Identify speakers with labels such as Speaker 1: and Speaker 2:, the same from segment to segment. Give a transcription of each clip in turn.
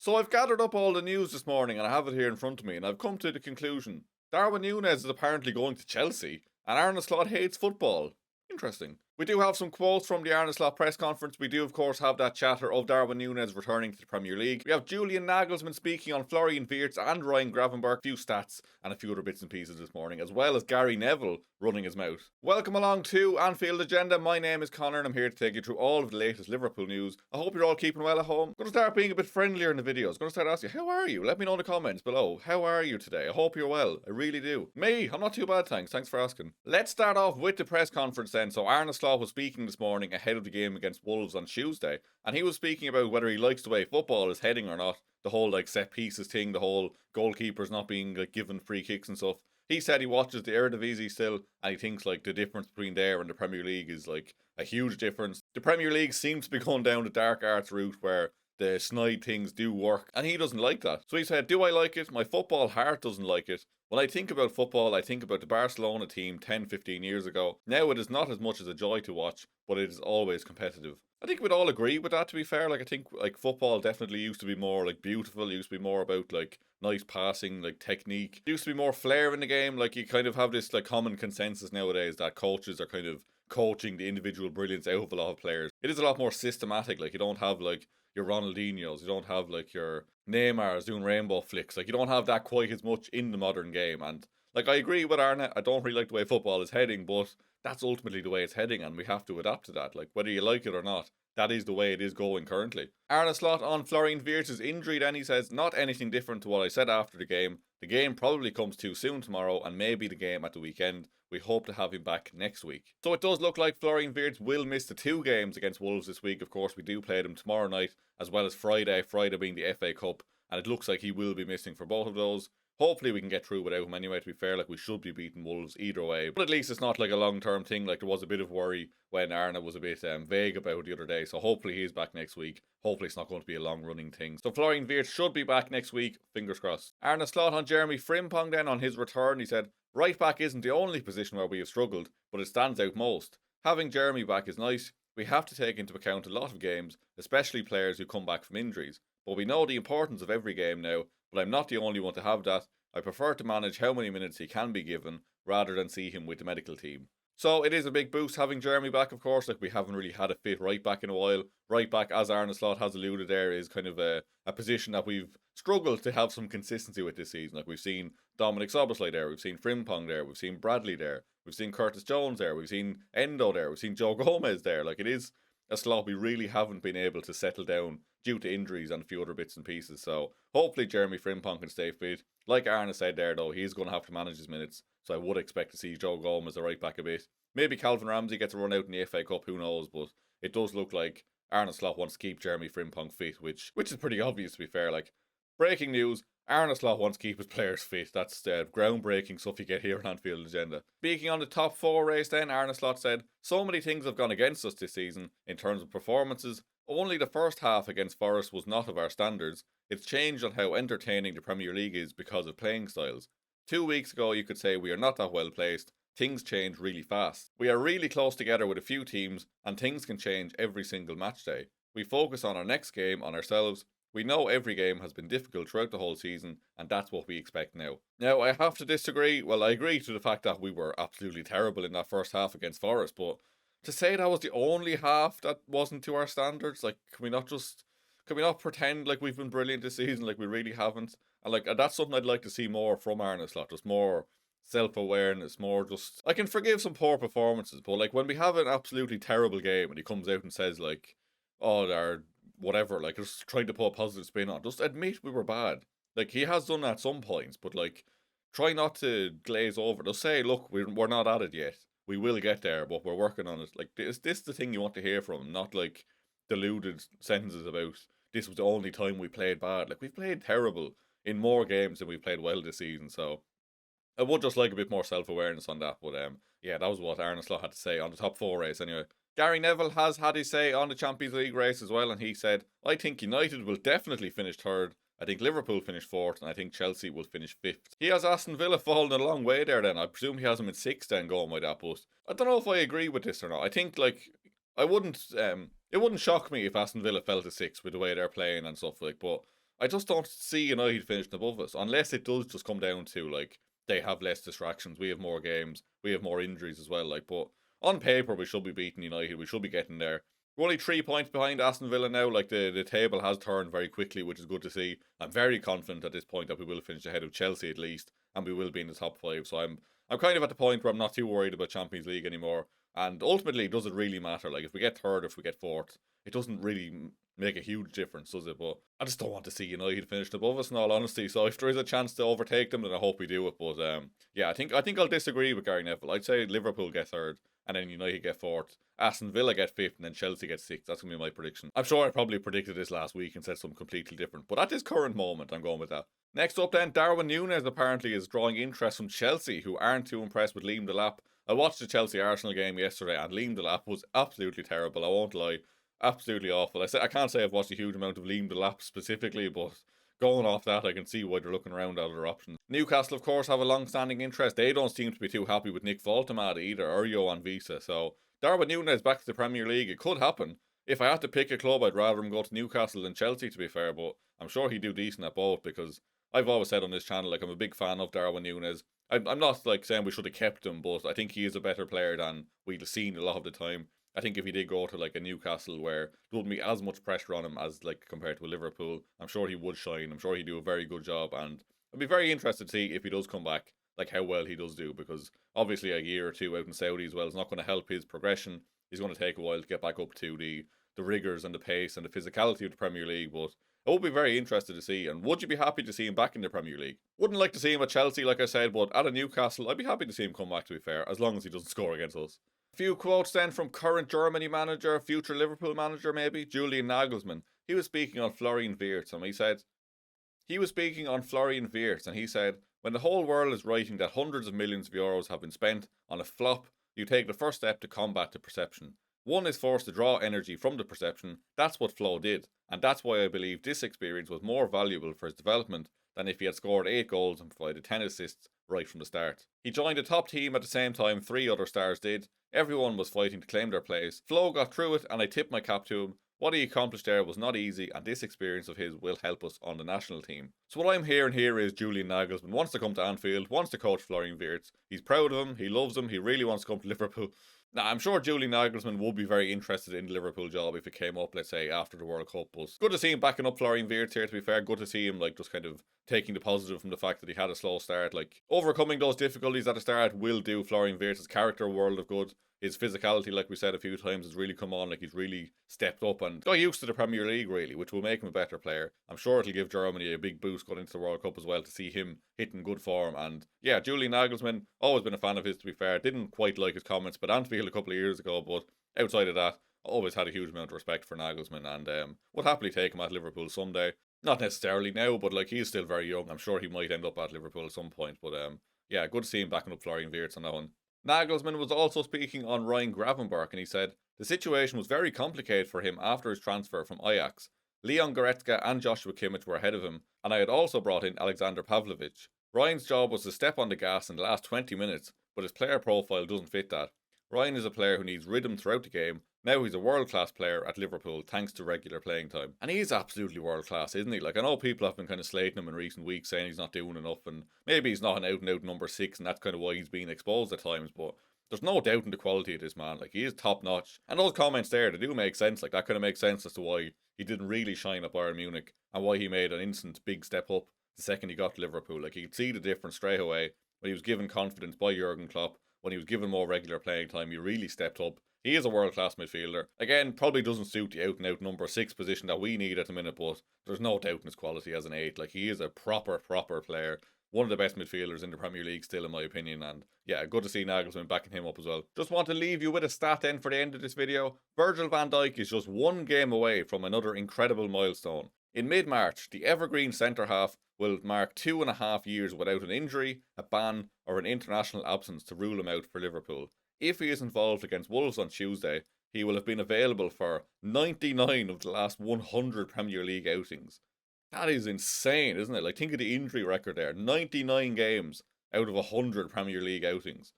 Speaker 1: So I've gathered up all the news this morning and I have it here in front of me, and I've come to the conclusion Darwin Nunez is apparently going to Chelsea and Arne Slot hates football. Interesting. We do have some quotes from the Arne Slot press conference. We do, of course, have that chatter of Darwin Nunez returning to the Premier League. We have Julian Nagelsmann speaking on Florian Wirtz and Ryan Gravenberch, a few stats and a few other bits and pieces this morning, as well as Gary Neville running his mouth. Welcome along to Anfield Agenda. My name is Conor and I'm here to take you through all of the latest Liverpool news. I hope you're all keeping well at home. I'm going to start being a bit friendlier in the videos. I'm going to start asking you, how are you? Let me know in the comments below. How are you today? I hope you're well. I really do. Me, I'm not too bad, thanks. Thanks for asking. Let's start off with the press conference then. So Arne Slot was speaking this morning ahead of the game against Wolves on Tuesday, and he was speaking about whether he likes the way football is heading or not. The whole set pieces thing, the whole goalkeepers not being given free kicks and stuff. He said he watches the Eredivisie still, and he thinks the difference between there and the Premier League is a huge difference. The Premier League seems to be going down the dark arts route where the snide things do work, and he doesn't like that. So he said, do I like it? My football heart doesn't like it. When I think about football, I think about the Barcelona team 10-15 years ago. Now it is not as much as a joy to watch, but it is always competitive. I think we'd all agree with that, to be fair. I think football definitely used to be more beautiful, used to be more about nice passing, technique. It used to be more flair in the game. You kind of have this common consensus nowadays that coaches are kind of coaching the individual brilliance out of a lot of players. It is a lot more systematic. You don't have your Ronaldinhos, you don't have your Neymars doing rainbow flicks. You don't have that quite as much in the modern game. And I agree with Arne, I don't really like the way football is heading, but that's ultimately the way it's heading and we have to adapt to that. Whether you like it or not, that is the way it is going currently. Arne Slot on Florian Wirtz's injury then, he says, not anything different to what I said after the game. The game probably comes too soon tomorrow and maybe the game at the weekend. We hope to have him back next week. So it does look like Florian Wirtz will miss the 2 games against Wolves this week. Of course, we do play them tomorrow night as well as Friday being the FA Cup. And it looks like he will be missing for both of those. Hopefully we can get through without him anyway, to be fair. We should be beating Wolves either way. But at least it's not a long-term thing. There was a bit of worry when Arne was a bit vague about it the other day. So hopefully he's back next week. Hopefully it's not going to be a long-running thing. So Florian Wirtz should be back next week. Fingers crossed. Arne Slot on Jeremy Frimpong then on his return. He said, right back isn't the only position where we have struggled, but it stands out most. Having Jeremy back is nice. We have to take into account a lot of games, especially players who come back from injuries. But we know the importance of every game now, but I'm not the only one to have that. I prefer to manage how many minutes he can be given, rather than see him with the medical team. So it is a big boost having Jeremy back, of course. We haven't really had a fit right back in a while. Right back, as Arne Slot has alluded there, is kind of a position that we've struggled to have some consistency with this season. We've seen Dominic Szoboszlai there, we've seen Frimpong there, we've seen Bradley there, we've seen Curtis Jones there, we've seen Endo there, we've seen Joe Gomez there. It is a slot we really haven't been able to settle down due to injuries and a few other bits and pieces. So hopefully Jeremy Frimpong can stay fit. Like Arne said there though, he's going to have to manage his minutes. So I would expect to see Joe Gomez a right back a bit. Maybe Calvin Ramsey gets a run out in the FA Cup, who knows, but it does look like Arne Slot wants to keep Jeremy Frimpong fit, which is pretty obvious to be fair. Breaking news, Arne Slot wants to keep his players fit. That's groundbreaking stuff you get here on Anfield Agenda. Speaking on the top 4 race then, Arne Slot said, so many things have gone against us this season in terms of performances. Only the first half against Forest was not of our standards. It's changed on how entertaining the Premier League is because of playing styles. 2 weeks ago you could say we are not that well placed. Things change really fast. We are really close together with a few teams and things can change every single match day. We focus on our next game, on ourselves. We know every game has been difficult throughout the whole season and that's what we expect now. Now I have to disagree. Well, I agree to the fact that we were absolutely terrible in that first half against Forest, but to say that was the only half that wasn't to our standards, can we not pretend like we've been brilliant this season? We really haven't. And that's something I'd like to see more from Arne Slot, just more self-awareness, more just, I can forgive some poor performances, but when we have an absolutely terrible game and he comes out and says oh, they're whatever, just trying to put a positive spin on, just admit we were bad. He has done that at some points, but try not to glaze over. Just say, look, we're not at it yet. We will get there, but we're working on it. Is this the thing you want to hear from him? Not deluded sentences about this was the only time we played bad. We've played terrible in more games than we played well this season, so I would just like a bit more self-awareness on that. But yeah, that was what Arne Slot had to say on the top 4 race anyway. Gary Neville has had his say on the Champions League race as well, and he said, I think United will definitely finish 3rd. I think Liverpool finish 4th, and I think Chelsea will finish 5th. He has Aston Villa fallen a long way there then. I presume he has them in 6th then going by that, but I don't know if I agree with this or not. I think I wouldn't, it wouldn't shock me if Aston Villa fell to 6th with the way they're playing and stuff but I just don't see United finishing above us, unless it does just come down to, like, they have less distractions, we have more games, we have more injuries as well, like, but on paper we should be beating United, we should be getting there. We're only 3 points behind Aston Villa now, like, the table has turned very quickly, which is good to see. I'm very confident at this point that we will finish ahead of Chelsea at least, and we will be in the top 5, so I'm kind of at the point where I'm not too worried about Champions League anymore, and ultimately, does it really matter? Like, if we get third, if we get fourth, it doesn't really make a huge difference, does it? But I just don't want to see United finished above us, in all honesty. So if there is a chance to overtake them, then I hope we do it. But yeah, I think I'll disagree with Gary Neville. I'd say Liverpool get third, and then United get fourth. Aston Villa get fifth, and then Chelsea get sixth. That's gonna be my prediction. I'm sure I probably predicted this last week and said something completely different, but at this current moment, I'm going with that. Next up, then, Darwin Nunez apparently is drawing interest from Chelsea, who aren't too impressed with Liam Delap. I watched the Chelsea Arsenal game yesterday, and Liam Delap was absolutely terrible. I won't lie. Absolutely awful. I can't say I've watched a huge amount of Liam Delap specifically, but going off that, I can see why they're looking around at other options. Newcastle, of course, have a long-standing interest. They don't seem to be too happy with Nick Voltemade either, or Johan Visa. So Darwin Nunez back to the Premier League. It could happen. If I had to pick a club, I'd rather him go to Newcastle than Chelsea, to be fair. But I'm sure he'd do decent at both, because I've always said on this channel, like, I'm a big fan of Darwin Nunez. I'm not, like, saying we should have kept him, but I think he is a better player than we've seen a lot of the time. I think if he did go to, like, a Newcastle where there wouldn't be as much pressure on him as, like, compared to a Liverpool, I'm sure he would shine. I'm sure he'd do a very good job, and I'd be very interested to see if he does come back, like, how well he does do, because obviously a year or two out in Saudi as well is not going to help his progression. He's going to take a while to get back up to the rigours and the pace and the physicality of the Premier League, but I would be very interested to see. And would you be happy to see him back in the Premier League? Wouldn't like to see him at Chelsea, like I said, but at a Newcastle, I'd be happy to see him come back, to be fair, as long as he doesn't score against us. A few quotes then from current Germany manager, future Liverpool manager maybe, Julian Nagelsmann. He was speaking on Florian Wirtz, and he said, when the whole world is writing that hundreds of millions of euros have been spent on a flop, you take the first step to combat the perception. One is forced to draw energy from the perception. That's what Flo did, and that's why I believe this experience was more valuable for his development than if he had scored 8 goals and provided 10 assists right from the start. He joined a top team at the same time 3 other stars did. Everyone was fighting to claim their place. Flo got through it, and I tip my cap to him. What he accomplished there was not easy, and this experience of his will help us on the national team. So what I'm hearing here is Julian Nagelsmann wants to come to Anfield, wants to coach Florian Wirtz. He's proud of him, he loves him, he really wants to come to Liverpool. Now, I'm sure Julian Nagelsmann would be very interested in the Liverpool job if it came up, let's say, after the World Cup. But good to see him backing up Florian Wirtz here, to be fair. Good to see him, like, just kind of taking the positive from the fact that he had a slow start. Like, overcoming those difficulties at the start will do Florian Wirtz's character a world of good. His physicality, like we said a few times, has really come on. Like, he's really stepped up and got used to the Premier League, really, which will make him a better player. I'm sure it'll give Germany a big boost going into the World Cup as well, to see him hitting good form. And yeah, Julian Nagelsmann, always been a fan of his, to be fair. Didn't quite like his comments but Anfield a couple of years ago, but outside of that, always had a huge amount of respect for Nagelsmann, and would happily take him at Liverpool someday. Not necessarily now, but, like, he's still very young. I'm sure he might end up at Liverpool at some point. But yeah, good to see him backing up Florian Wirtz on that one. Nagelsmann was also speaking on Ryan Gravenberch, and he said, the situation was very complicated for him after his transfer from Ajax. Leon Goretzka and Joshua Kimmich were ahead of him, and I had also brought in Alexander Pavlovich. Ryan's job was to step on the gas in the last 20 minutes, but his player profile doesn't fit that. Ryan is a player who needs rhythm throughout the game. Now he's a world-class player at Liverpool thanks to regular playing time. And he is absolutely world-class, isn't he? Like, I know people have been kind of slating him in recent weeks, saying he's not doing enough, and maybe he's not an out-and-out number 6, and that's kind of why he's being exposed at times, but there's no doubt in the quality of this man. Like, he is top-notch. And those comments there, they do make sense. Like, that kind of makes sense as to why he didn't really shine at Bayern Munich, and why he made an instant big step up the second he got to Liverpool. Like, you could see the difference straight away when he was given confidence by Jurgen Klopp. When he was given more regular playing time, he really stepped up. He is a world-class midfielder. Again, probably doesn't suit the out-and-out number 6 position that we need at the minute, but there's no doubt in his quality as an 8. Like, he is a proper player. One of the best midfielders in the Premier League still, in my opinion. And yeah, good to see Nagelsmann backing him up as well. Just want to leave you with a stat then for the end of this video. Virgil van Dijk is just 1 game away from another incredible milestone. In mid-March, the evergreen centre-half will mark 2.5 years without an injury, a ban, or an international absence to rule him out for Liverpool. If he is involved against Wolves on Tuesday, he will have been available for 99 of the last 100 Premier League outings. That is insane, isn't it? Like, think of the injury record there. 99 games out of 100 Premier League outings.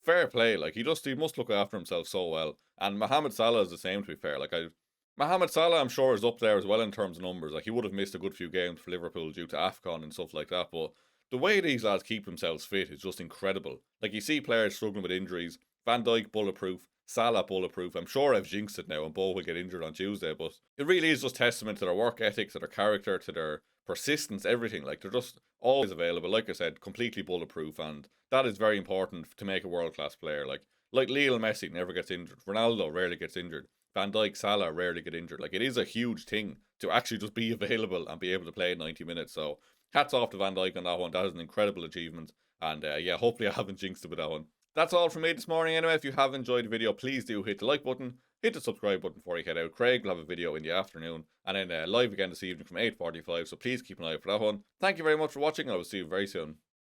Speaker 1: Fair play, like, he must look after himself so well. And Mohamed Salah is the same, to be fair. Like, Mohamed Salah, I'm sure, is up there as well in terms of numbers. Like, he would have missed a good few games for Liverpool due to AFCON and stuff like that, but the way these lads keep themselves fit is just incredible. Like, you see players struggling with injuries. Van Dijk bulletproof, Salah bulletproof. I'm sure I've jinxed it now and Bo will get injured on Tuesday, but it really is just testament to their work ethic, to their character, to their persistence, everything. Like, they're just always available. Like I said, completely bulletproof, and that is very important to make a world-class player. Like Lionel Messi never gets injured. Ronaldo rarely gets injured. Van Dijk, Salah rarely get injured. Like, it is a huge thing to actually just be available and be able to play 90 minutes. So, hats off to Van Dijk on that one. That is an incredible achievement. And yeah, hopefully I haven't jinxed it with that one. That's all from me this morning anyway. If you have enjoyed the video, please do hit the like button, hit the subscribe button before you head out. Craig will have a video in the afternoon, and then live again this evening from 8:45, so please keep an eye out for that one. Thank you very much for watching, and I will see you very soon.